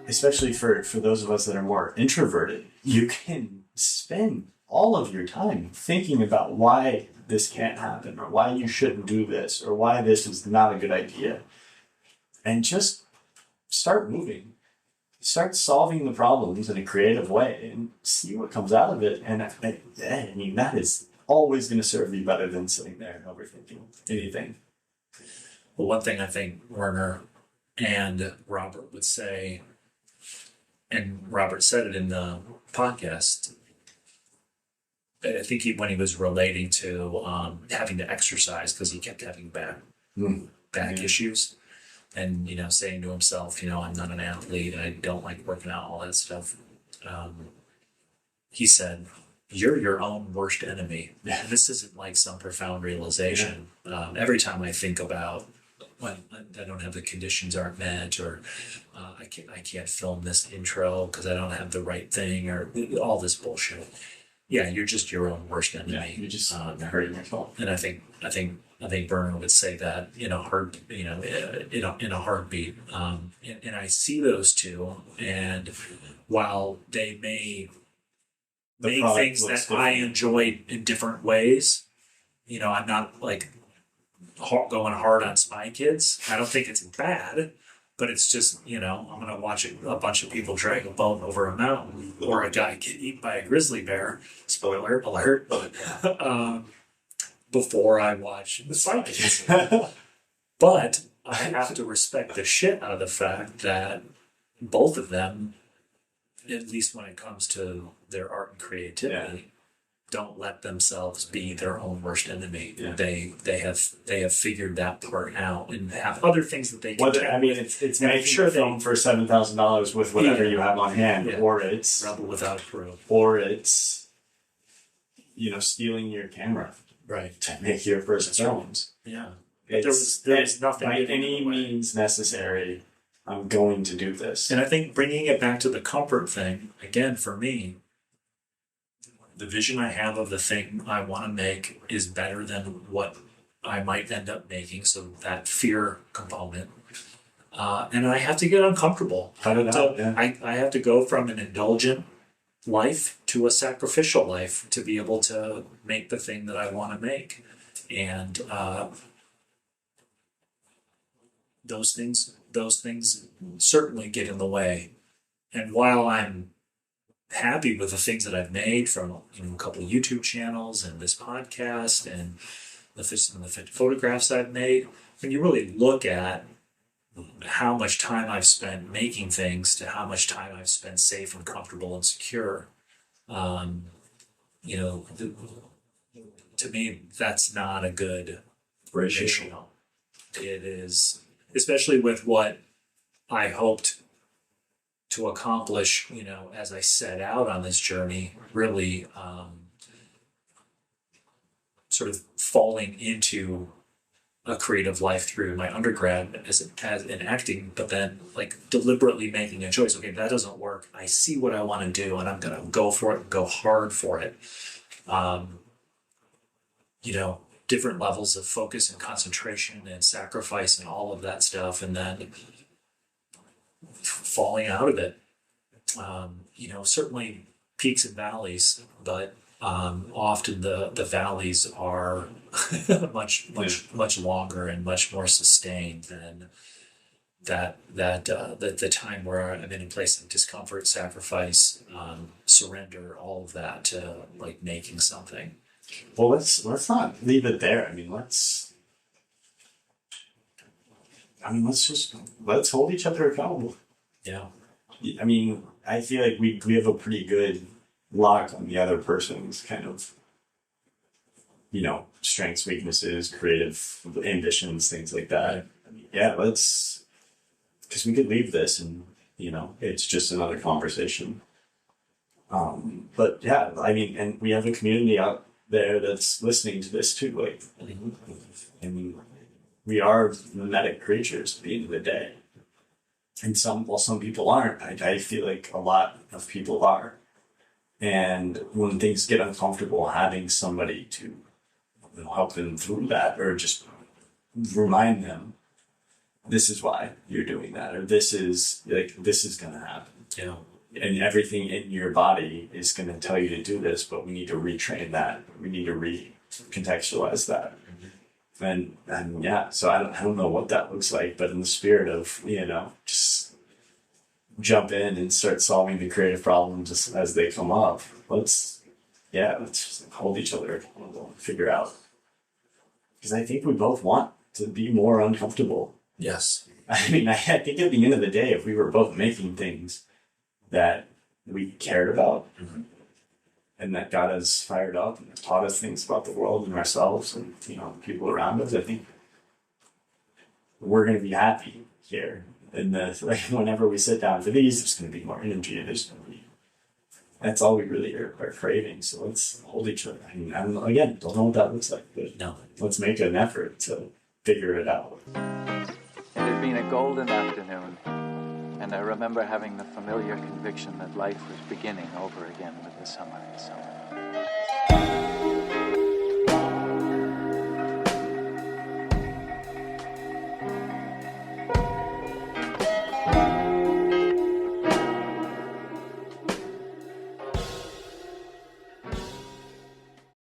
especially for those of us that are more introverted, you can spend all of your time thinking about why this can't happen, or why you shouldn't do this, or why this is not a good idea. And just start moving. Start solving the problems in a creative way and see what comes out of it. And I mean, that is always going to serve you better than sitting there and overthinking anything. Well, one thing I think Werner and Robert would say, and Robert said it in the podcast, I think when he was relating to having to exercise because he kept having back issues, and saying to himself, I'm not an athlete, I don't like working out, all that stuff. He said, "You're your own worst enemy." And this isn't like some profound realization. Every time I think about when I don't have the conditions aren't met, or I can't film this intro because I don't have the right thing, or all this bullshit. Yeah, you're just your own worst enemy. Yeah, you're just hurting yourself. And I think Werner would say that in a heartbeat. And I see those two, and while they may make things that different. I enjoy in different ways, I'm not like going hard on Spy Kids. I don't think it's bad. But it's just, I'm going to watch a bunch of people drag a boat over a mountain, or a guy get eaten by a grizzly bear. Spoiler alert. Before I watch the Spy Kids. But I have to respect the shit out of the fact that both of them, at least when it comes to their art and creativity, don't let themselves be their own worst enemy. Yeah. They have figured that part out and have other things that they can do. I mean, it's making sure film for $7,000 with whatever you have on hand, or it's Rebel Without a Crew, or it's stealing your camera, right, to make your first films. Yeah, there was nothing by any means necessary. I'm going to do this, and I think bringing it back to the comfort thing again for me. The vision I have of the thing I want to make is better than what I might end up making. So that fear component. And I have to get uncomfortable. I have to go from an indulgent life to a sacrificial life to be able to make the thing that I want to make. And those things certainly get in the way. And while I'm happy with the things that I've made from a couple of YouTube channels and this podcast and the photographs I've made, when you really look at how much time I've spent making things to how much time I've spent safe and comfortable and secure, to me, that's not a good ratio. It is, especially with what I hoped to accomplish, as I set out on this journey, really sort of falling into a creative life through my undergrad as in acting, but then like deliberately making a choice. Okay, that doesn't work. I see what I want to do, and I'm going to go for it and go hard for it. Different levels of focus and concentration and sacrifice and all of that stuff, and then falling out of it. Certainly peaks and valleys, but often the valleys are much longer and much more sustained than the time where I'm in a place of discomfort, sacrifice, surrender, all of that to like making something. Well, let's not leave it there. Let's hold each other accountable. Yeah. I feel like we have a pretty good lock on the other person's kind of, strengths, weaknesses, creative ambitions, things like that. Let's, because we could leave this and, it's just another conversation. But yeah, and we have a community out there that's listening to this too. Like, we are mimetic creatures at the end of the day. And some people aren't. I feel like a lot of people are. And when things get uncomfortable, having somebody to help them through that, or just remind them this is why you're doing that, or this is going to happen. Yeah. And everything in your body is going to tell you to do this, but we need to retrain that. We need to recontextualize that. And yeah, so I don't know what that looks like, but in the spirit of, just jump in and start solving the creative problems just as they come up. Let's just hold each other accountable and figure out. Because I think we both want to be more uncomfortable. Yes. I mean, I think at the end of the day, if we were both making things that we cared about, and that got us fired up and taught us things about the world and ourselves and people around us, I think we're going to be happy here. And whenever we sit down for these, there's going to be more energy. That's all we really are craving. So let's hold each other. I mean, don't know what that looks like, but No. let's make an effort to figure it out. It had been a golden afternoon, and I remember having the familiar conviction that life was beginning over again with the summer.